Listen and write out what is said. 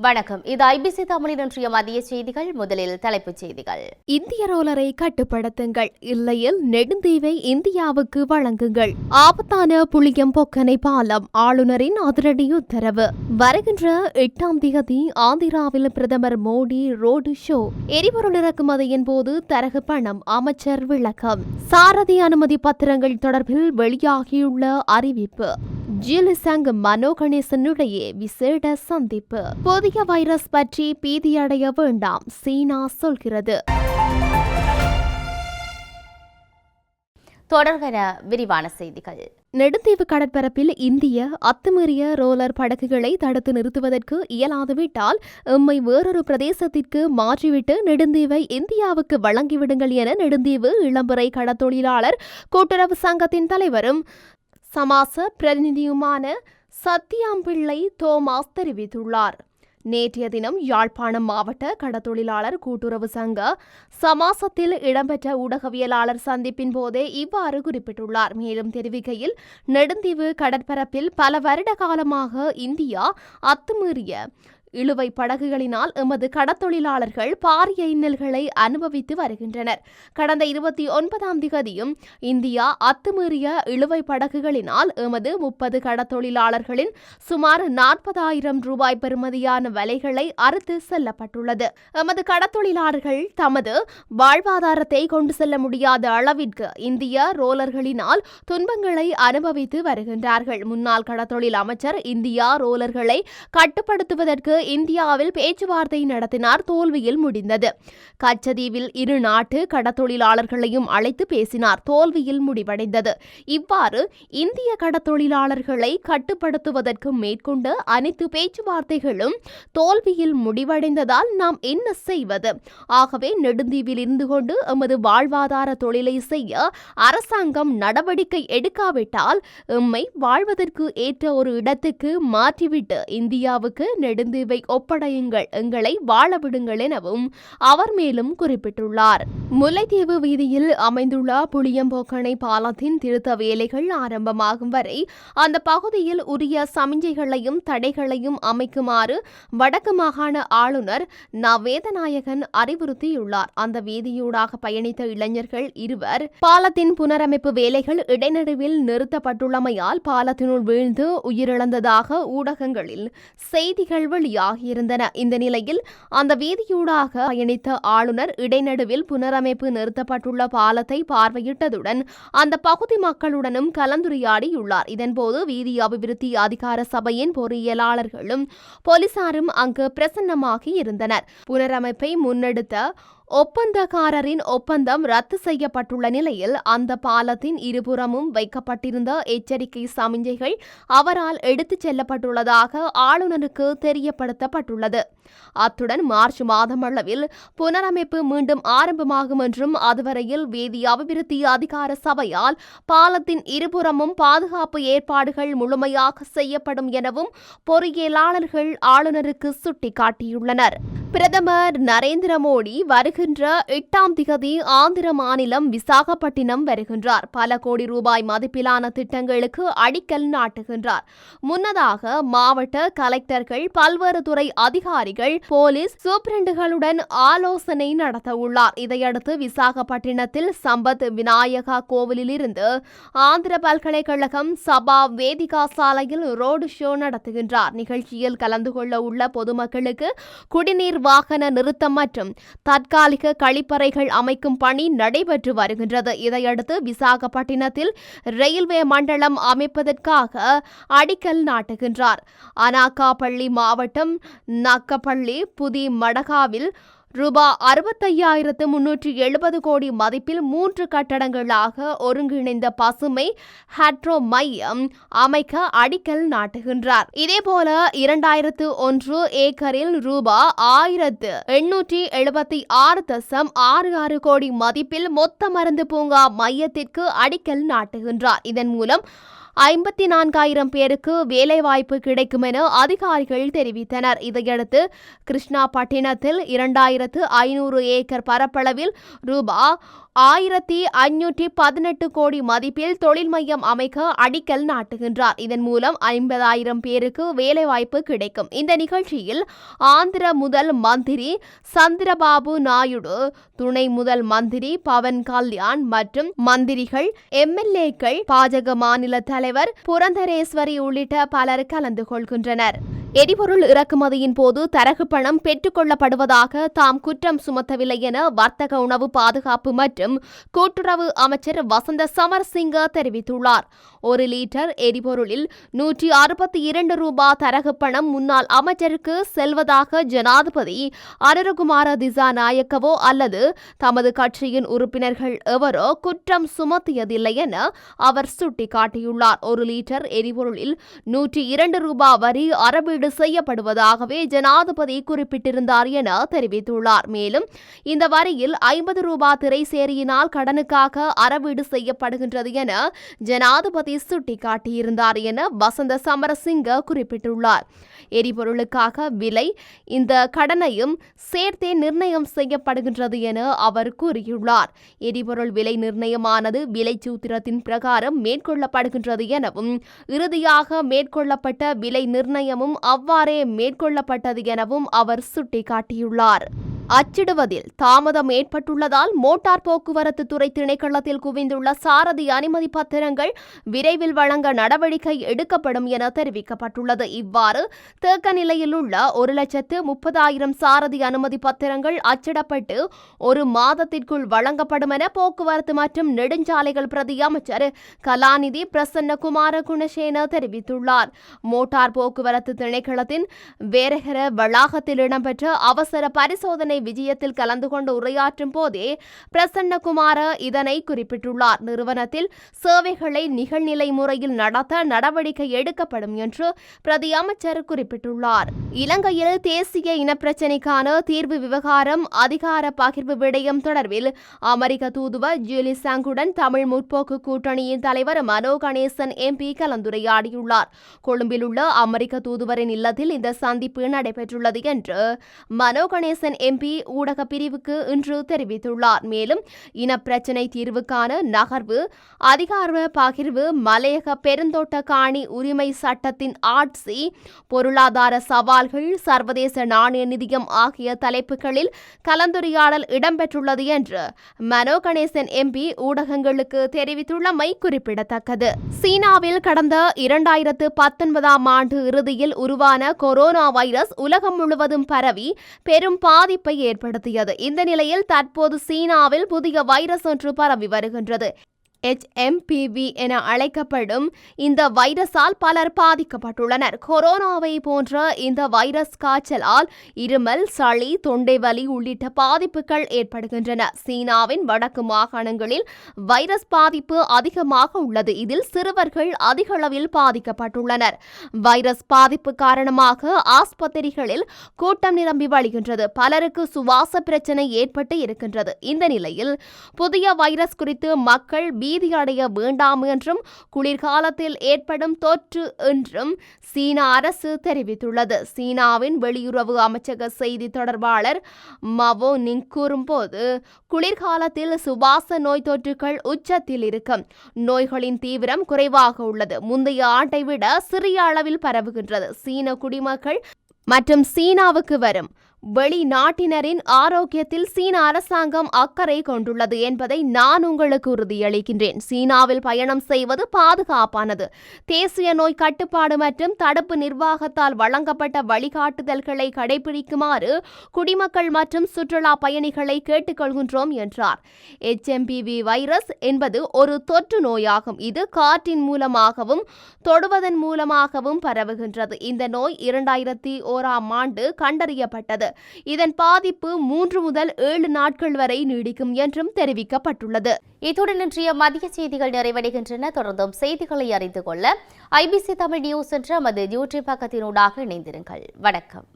வணக்கம். இது ஐபிசி தமிழின் இன்றைய மதிய செய்திகள். முதலில் தலைப்புச் செய்திகள். இந்திய ரோலரை கட்டுப்படுத்துங்கள், இல்லையில் நெடுந்தீவை இந்தியாவுக்கு வழங்குங்கள். ஆபத்தான புளியம்பொக்கனை பாலம், ஆளுநரின் அதிரடி உத்தரவு. வருகின்ற 8ஆம் தேதி ஆந்திராவில் பிரதமர் மோடி ரோடு ஷோ. எரிபொருள் இறக்குமதியின் போது தரகு பணம், அமைச்சர் விளக்கம். சாரதி அனுமதி பத்திரங்கள் தொடர்பில் வெளியாகியுள்ள அறிவிப்பு. ஜிலிசங் மனோ கணேசனுடைய விசேட சந்திப்பு. புதிய வைரஸ் பற்றி பீதியடைய வேண்டாம், சீனா சொல்கிறது. தொடர்வன விரிவான செய்திகள். நெடுந்தீவு கடற்பரப்பில் இந்திய அத்துமீறிய ரோலர் படகுகளை தடுத்து நிறுத்துவதற்கு இயலாதுவிட்டால் எம்மை வேறொரு பிரதேசத்திற்கு மாற்றிவிட்டு நெடுந்தீவை இந்தியாவுக்கு வழங்கிவிடுங்கள் என நெடுந்தீவு இளம்புரை கடத்தொழிலாளர் கூட்டுறவு சங்கத்தின் தலைவரும் சமாச பிரதிநிதியுமான சத்தியாம்பிள்ளை தோமாஸ் தெரிவித்துள்ளார். நேற்றைய தினம் யாழ்ப்பாணம் மாவட்ட கடத்தொழிலாளர் கூட்டுறவு சங்க சமாசத்தில் இடம்பெற்ற ஊடகவியலாளர் சந்திப்பின் போதே இவ்வாறு குறிப்பிட்டுள்ளார். மேலும் தெரிவிக்கையில், நெடுந்தீவு கடற்பரப்பில் பல வருட காலமாக இந்தியா அத்துமீறிய இழுவை படகுகளினால் எமது கடத்தொழிலாளர்கள் பாரிய இன்னல்களை அனுபவித்து வருகின்றனர். கடந்த 29ஆம் தேதியும் இந்தியா அத்துமீறிய இழுவை படகுகளினால் எமது 30 கடத்தொழிலாளர்களின் சுமார் 40,000 ரூபாய் பெறுமதியான வலைகளை அறுத்து செல்லப்பட்டுள்ளது. எமது கடத்தொழிலாளர்கள் தமது வாழ்வாதாரத்தை கொண்டு செல்ல முடியாத அளவிற்கு இந்திய ரோலர்களினால் துன்பங்களை அனுபவித்து வருகின்றார்கள். முன்னாள் கடத்தொழில் அமைச்சர் இந்தியா ரோலர்களை கட்டுப்படுத்துவதற்கு இந்தியாவில் பேச்சுவார்த்தை நடத்தினார், தோல்வியில் முடிந்தது. கச்சதீவில் இரு நாட்டு கடத்தொழிலாளர்களையும் அழைத்து பேசினார், தோல்வியில் முடிவடைந்தது. இவ்வாறு இந்திய கடத்தொழிலாளர்களை கட்டுப்படுத்துவதற்கு மேற்கொண்ட அனைத்து பேச்சுவார்த்தைகளும் தோல்வியில் முடிவடைந்ததால் நாம் என்ன செய்வது? ஆகவே நெடுந்தீவில் இருந்து கொண்டு எமது வாழ்வாதார தொழிலை செய்ய அரசாங்கம் நடவடிக்கை எடுக்காவிட்டால் எம்மை வாழ்வதற்கு ஏற்ற ஒரு இடத்துக்கு மாற்றிவிட்டு இந்தியாவுக்கு நெடுந்தீவை ஒப்படையுங்கள், எங்களை வாழவிடுங்கள் எனவும் அவர் மேலும் குறிப்பிட்டுள்ளார். முல்லைத்தீவு வீதியில் அமைந்துள்ள புளியம்பொக்கனை பாலத்தின் திருத்த வேலைகள் ஆரம்பமாகும் வரை அந்த பகுதியில் உரிய சமிஞ்சைகளையும் தடைகளையும் அமைக்குமாறு வடக்கு மாகாண ஆளுநர் வேதநாயகன் அறிவுறுத்தியுள்ளார். அந்த வீதியூடாக பயணித்த இளைஞர்கள் இருவர் பாலத்தின் புனரமைப்பு வேலைகள் இடைநடுவில் நிறுத்தப்பட்டுள்ளமையால் பாலத்தினுள் வீழ்ந்து உயிரிழந்ததாக ஊடகங்களில் செய்திகள் வெளியாகியிருந்தன. இந்த நிலையில் அந்த வீதியூடாக பயணித்த ஆளுநர் இடைநடுவில் புனரமைப்பு நிறுத்தப்பட்டுள்ள பாலத்தை பார்வையிட்டதுடன் அந்த பகுதி மக்களுடனும் கலந்துரையாடியுள்ளார். இதன்போது வீதி அபிவிருத்தி அதிகார சபையின் பொறியியலாளர்களும் போலீசாரும் அங்கு பிரசன்னமாகி இருந்தனர். புனரமைப்பை முன்னெடுத்த ஒப்பந்தக்காரரின் ஒப்பந்தம் ரத்து செய்யப்பட்டுள்ள நிலையில் அந்த பாலத்தின் இருபுறமும் வைக்கப்பட்டிருந்த எச்சரிக்கை சமிஞ்சைகள் அவரால் எடுத்துச் செல்லப்பட்டுள்ளதாக ஆளுநருக்கு தெரியப்படுத்தப்பட்டுள்ளது. அத்துடன் மார்ச் மாதம் அளவில் புனரமைப்பு மீண்டும் ஆரம்பமாகும் என்றும் அதுவரையில் வீதி அபிவிருத்தி அதிகார சபையால் பாலத்தின் இருபுறமும் பாதுகாப்பு ஏற்பாடுகள் முழுமையாக செய்யப்படும் எனவும் பொறியியலாளர்கள் ஆளுநருக்கு சுட்டிக்காட்டியுள்ளனர். பிரதமர் நரேந்திர மோடி வருகின்ற 8ஆம் தேதி ஆந்திர மாநிலம் விசாகப்பட்டினம் வருகின்றார். பல கோடி ரூபாய் மதிப்பிலான திட்டங்களுக்கு அடிக்கல் நாட்டுகின்றார். முன்னதாக மாவட்ட கலெக்டர்கள், பல்வேறு துறை அதிகாரிகள், போலீஸ் சூப்பிரண்டுகளுடன் ஆலோசனை நடத்த உள்ளார். இதையடுத்து விசாகப்பட்டினத்தில் சம்பத் விநாயகா கோவிலில் இருந்து ஆந்திர பல்கலைக்கழகம் சபா வேதிகா சாலையில் ரோடு ஷோ நடத்துகின்றார். நிகழ்ச்சியில் கலந்து கொள்ள உள்ள பொதுமக்களுக்கு குடிநீர் வாகன நிறுத்தம் மற்றும் தற்காலிக கழிப்பறைகள் அமைக்கும் பணி நடைபெற்று வருகின்றது. இதையடுத்து விசாகப்பட்டினத்தில் ரயில்வே மண்டலம் அமைப்பதற்காக அடிக்கல் நாட்டுகின்றார். அனாகாப்பள்ளி மாவட்டம் நக்கப்பள்ளி புதி மடகாவில் ரூபாய் 65,370 கோடி மதிப்பில் 3 கட்டடங்களாக ஒருங்கிணைந்த பசுமை ஹட்ரோ மையம் அமைக்க அடிக்கல் நாட்டுகின்றார். இதேபோல 2001 ஏக்கரில் ரூபாய் 1,876.66 கோடி மதிப்பில் மொத்த மருந்து பூங்கா மையத்திற்கு அடிக்கல் நாட்டுகின்றார். இதன் மூலம் 54,000 பேருக்கு வேலைவாய்ப்பு கிடைக்கும் என அதிகாரிகள் தெரிவித்தனர். இதையடுத்து கிருஷ்ணாபட்டினத்தில் 2,500 ஏக்கர் பரப்பளவில் ரூபாய் 1,518 கோடி மதிப்பில் தொழில் மையம் அமைக்க அடிக்கல் நாட்டுகின்றார். இதன் மூலம் 50,000 பேருக்கு வேலைவாய்ப்பு கிடைக்கும். இந்த நிகழ்ச்சியில் ஆந்திர முதல் மந்திரி சந்திரபாபு நாயுடு, துணை முதல் மந்திரி பவன் கல்யாண் மற்றும் மந்திரிகள், எம்எல்ஏக்கள், பாஜக மாநில தலைவர் புரந்தரேஸ்வரி உள்ளிட்ட பலர் கலந்து கொள்கின்றனர். எரிபொருள் இறக்குமதியின் போது தரகு பணம் பெற்றுக் கொள்ளப்படுவதாக தாம் குற்றம் சுமத்தவில்லை என வர்த்தக உணவு பாதுகாப்பு மற்றும் கூட்டுறவு அமைச்சர் வசந்த சமரசிங்க தெரிவித்துள்ளார். 1 லிட்டர் எரிபொருளில் 162 ரூபாய் தரகு பணம் முன்னாள் அமைச்சருக்கு செல்வதாக ஜனாதிபதி அனுரகுமார திசாநாயக்கவோ அல்லது தமது கட்சியின் உறுப்பினர்கள் எவரோ குற்றம் சுமத்தியதில்லை என அவர் சுட்டிக்காட்டியுள்ளார். 1 லிட்டர் எரிபொருளில் 102 ரூபாய் வரி அறவீடு செய்யப்படுவதாகவே ஜனாதிபதி குறிப்பிட்டிருந்தார் என தெரிவித்துள்ளார். மேலும் இந்த வரியில் 50 ரூபாய் திரைசேரியினால் கடனுக்காக அறவீடு செய்யப்படுகின்றது என ஜனாதிபதி சுட்டிக்காட்டியிருந்தார் என வசந்த சமரசிங்க குறிப்பிட்டுள்ளார். எரிபொருளுக்காக விலை இந்த கடனையும் சேர்த்தே நிர்ணயம் செய்யப்படுகின்றது என அவர் கூறியுள்ளார். எரிபொருள் விலை நிர்ணயமானது விலை சூத்திரத்தின் பிரகாரம் மேற்கொள்ளப்படுகின்றது எனவும் இறுதியாக மேற்கொள்ளப்பட்ட விலை நிர்ணயமும் அவ்வாறே மேற்கொள்ளப்பட்டது எனவும் அவர் சுட்டிக்காட்டியுள்ளார். அச்சிடுவதில் தாமதம் ஏற்பட்டுள்ளதால் மோட்டார் போக்குவரத்து துறை திணைக்களத்தில் குவிந்துள்ள சாரதி அனுமதி பத்திரங்கள் விரைவில் வழங்க நடவடிக்கை எடுக்கப்படும் என தெரிவிக்கப்பட்டுள்ளது. இவ்வாறு தேக்க நிலையில் உள்ள 1,30,000 சாரதி அனுமதி பத்திரங்கள் அச்சிடப்பட்டு 1 மாதத்திற்குள் வழங்கப்படும் என போக்குவரத்து மற்றும் நெடுஞ்சாலைகள் பிரதி அமைச்சர் கலாநிதி பிரசன்ன குமார குணசேன தெரிவித்துள்ளார். மோட்டார் போக்குவரத்து திணைக்களத்தின் வேரகர வளாகத்தில் இடம்பெற்ற அவசர பரிசோதனை விஜயத்தில் கலந்து கொண்டு உரையாற்றும் போதே பிரசன்னகுமார இதனை குறிப்பிட்டுள்ளார். நிறுவனத்தில் சேவைகளை நிகழ்நிலை முறையில் நடத்த நடவடிக்கை எடுக்கப்படும் என்று பிரதி அமைச்சர் குறிப்பிட்டுள்ளார். இலங்கையில் தேசிய இனப்பிரச்சினைக்கான தீர்வு விவகாரம் அதிகார பகிர்வு விடயம் தொடர்பில் அமெரிக்க தூதுவர் ஜூலி சங்குடன் தமிழ் முற்போக்கு கூட்டணியின் தலைவர் மனோ கணேசன் எம்பி கலந்துரையாடியுள்ளார். கொழும்பில் உள்ள அமெரிக்க தூதுவரின் இல்லத்தில் இந்த சந்திப்பு நடைபெற்றுள்ளது என்று மனோ கணேசன் எம்பி ஊடக பிரிவுக்கு இன்று தெரிவித்துள்ளார். மேலும் இனப்பிரச்சினை தீர்வுக்கான நகர்வு, அதிகார பகிர்வு, மலையக பெருந்தோட்ட காணி உரிமை சட்டத்தின் ஆட்சி, பொருளாதார சவால்கள், சர்வதேச நாணய நிதியம் ஆகிய தலைப்புகளில் கலந்துரையாடல் இடம்பெற்றுள்ளது என்று மனோ கணேசன் எம்பி ஊடகங்களுக்கு தெரிவித்துள்ளமை குறிப்பிடத்தக்கது. சீனாவில் கடந்த 2019 ஆண்டு இறுதியில் உருவான கொரோனா வைரஸ் உலகம் முழுவதும் பரவி பெரும் பாதிப்பை ஏற்படுத்தியது. இந்த நிலையில் தற்போது சீனாவில் புதிய வைரஸ் ஒன்று பரவி வருகின்றது. HMPV என அழைக்கப்படும் இந்த வைரஸால் பலர் பாதிக்கப்பட்டுள்ளனர். கொரோனாவை போன்ற இந்த வைரஸ் காய்ச்சலால் இருமல், சளி, தொண்டை வலி உள்ளிட்ட பாதிப்புகள் ஏற்படுகின்றன. சீனாவின் வடக்கு மாகாணங்களில் வைரஸ் பாதிப்பு அதிகமாக உள்ளது. இதில் சிறுவர்கள் அதிக அளவில் பாதிக்கப்பட்டுள்ளனர். வைரஸ் பாதிப்பு காரணமாக ஆஸ்பத்திரிகளில் கூட்டம் நிரம்பி வழிகின்றது. பலருக்கு சுவாச பிரச்சனை ஏற்பட்டு இருக்கின்றது. இந்த நிலையில் புதிய வைரஸ் குறித்து மக்கள் பீதியடைய வேண்டாம் என்றும் குளிர்காலத்தில் ஏற்படும் தொற்று என்றும் சீன அரசு தெரிவித்துள்ளது. சீனாவின் வெளியுறவு அமைச்சக செய்தி தொடர்பாளர் மவோ நிங் கூறும்போது, குளிர்காலத்தில் சுவாச நோய் தொற்றுகள் உச்சத்தில் இருக்கும். நோய்களின் தீவிரம் குறைவாக உள்ளது. முந்தைய ஆண்டை விட சிறிய அளவில் பரவுகின்றது. சீன குடிமக்கள் மற்றும் சீனாவுக்கு வரும் வெளிநாட்டினரின் ஆரோக்கியத்தில் சீன அரசாங்கம் அக்கறை கொண்டுள்ளது என்பதை நான் உங்களுக்கு உறுதியளிக்கின்றேன். சீனாவில் பயணம் செய்வது பாதுகாப்பானது. தேசிய நோய் கட்டுப்பாடு மற்றும் தடுப்பு நிர்வாகத்தால் வழங்கப்பட்ட வழிகாட்டுதல்களை கடைபிடிக்குமாறு குடிமக்கள் மற்றும் சுற்றுலா பயணிகளை கேட்டுக்கொள்கின்றோம் என்றார். HMPV வைரஸ் என்பது ஒரு தொற்று நோயாகும். இது காற்றின் மூலமாகவும் தொடுவதன் மூலமாகவும் பரவுகின்றது. இந்த நோய் 2001 ஆண்டு கண்டறியப்பட்டது. இதன் பாதிப்பு 3 முதல் 7 நாட்கள் வரை நீடிக்கும் என்றும் தெரிவிக்கப்பட்டுள்ளது. இத்துடன் இன்றைய மதிய செய்திகள் நிறைவடைகின்றன. தொடர்ந்தும் செய்திகளை அறிந்து கொள்ள IBC தமிழ் நியூஸ் என்ற நமது யூடியூப் பக்கத்தினூடாக இணைந்திருங்கள். வணக்கம்.